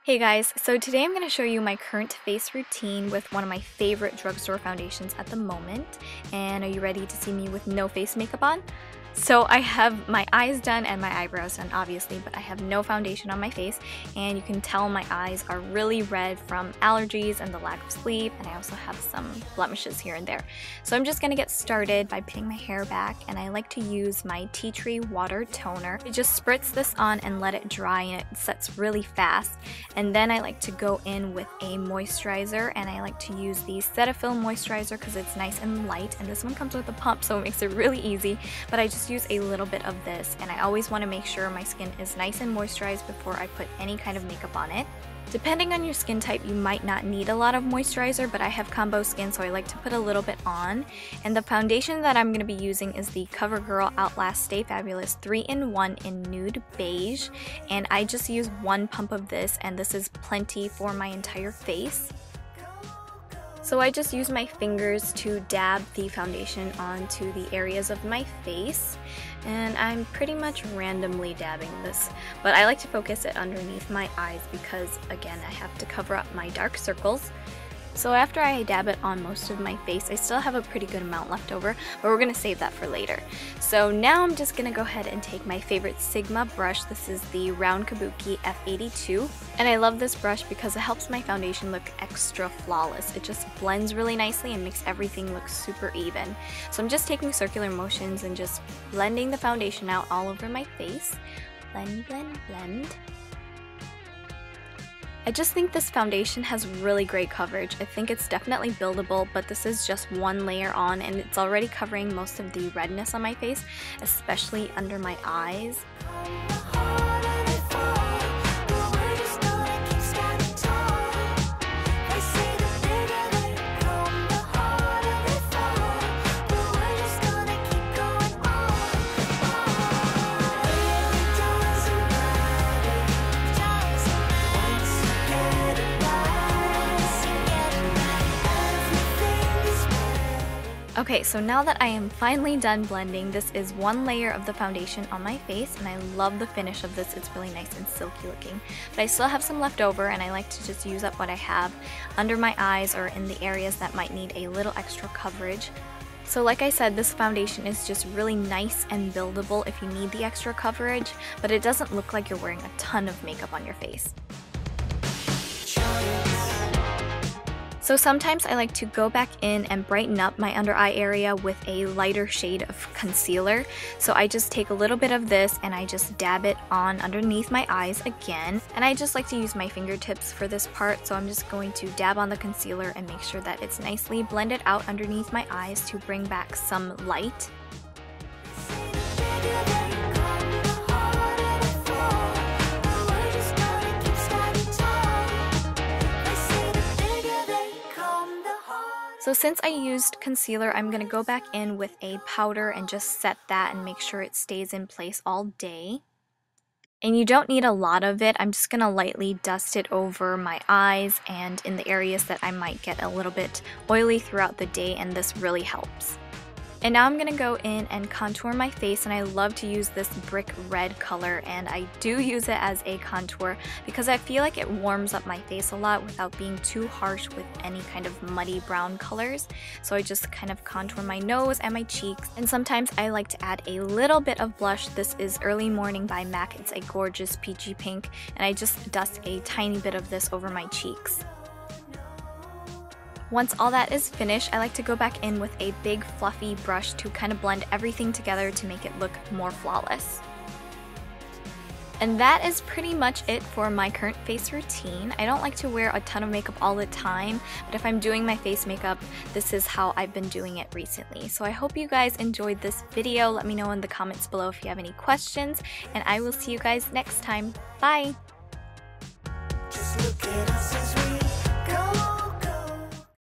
Hey guys, so today I'm going to show you my current face routine with one of my favorite drugstore foundations at the moment. And are you ready to see me with no face makeup on? So I have my eyes done and my eyebrows done obviously, but I have no foundation on my face, and you can tell my eyes are really red from allergies and the lack of sleep, and I also have some blemishes here and there. So I'm just going to get started by pinning my hair back, and I like to use my tea tree water toner. I just spritz this on and let it dry, and it sets really fast. And then I like to go in with a moisturizer, and I like to use the Cetaphil Moisturizer because it's nice and light, and this one comes with a pump so it makes it really easy, but I just use a little bit of this, and I always want to make sure my skin is nice and moisturized before I put any kind of makeup on it. Depending on your skin type, you might not need a lot of moisturizer, but I have combo skin, so I like to put a little bit on. And the foundation that I'm going to be using is the CoverGirl Outlast Stay Fabulous 3-in-1 in Nude Beige, and I just use one pump of this, and this is plenty for my entire face. So I just use my fingers to dab the foundation onto the areas of my face, and I'm pretty much randomly dabbing this, but I like to focus it underneath my eyes because, again, I have to cover up my dark circles. So after I dab it on most of my face, I still have a pretty good amount left over, but we're going to save that for later. So now I'm just going to go ahead and take my favorite Sigma brush. This is the Round Kabuki F82. And I love this brush because it helps my foundation look extra flawless. It just blends really nicely and makes everything look super even. So I'm just taking circular motions and just blending the foundation out all over my face. Blend, blend, blend. I just think this foundation has really great coverage. I think it's definitely buildable, but this is just one layer on and it's already covering most of the redness on my face, especially under my eyes. Okay, so now that I am finally done blending, this is one layer of the foundation on my face, and I love the finish of this. It's really nice and silky looking. But I still have some left over, and I like to just use up what I have under my eyes or in the areas that might need a little extra coverage. So like I said, this foundation is just really nice and buildable if you need the extra coverage, but it doesn't look like you're wearing a ton of makeup on your face. So sometimes I like to go back in and brighten up my under eye area with a lighter shade of concealer. So I just take a little bit of this and I just dab it on underneath my eyes again. And I just like to use my fingertips for this part, so I'm just going to dab on the concealer and make sure that it's nicely blended out underneath my eyes to bring back some light. So since I used concealer, I'm going to go back in with a powder and just set that and make sure it stays in place all day. And you don't need a lot of it. I'm just going to lightly dust it over my eyes and in the areas that I might get a little bit oily throughout the day, and this really helps. And now I'm going to go in and contour my face, and I love to use this brick red color, and I do use it as a contour because I feel like it warms up my face a lot without being too harsh with any kind of muddy brown colors. So I just kind of contour my nose and my cheeks, and sometimes I like to add a little bit of blush. This is Early Morning by MAC. It's a gorgeous peachy pink, and I just dust a tiny bit of this over my cheeks. Once all that is finished, I like to go back in with a big fluffy brush to kind of blend everything together to make it look more flawless. And that is pretty much it for my current face routine. I don't like to wear a ton of makeup all the time, but if I'm doing my face makeup, this is how I've been doing it recently. So I hope you guys enjoyed this video. Let me know in the comments below if you have any questions, and I will see you guys next time. Bye! Just look at us as we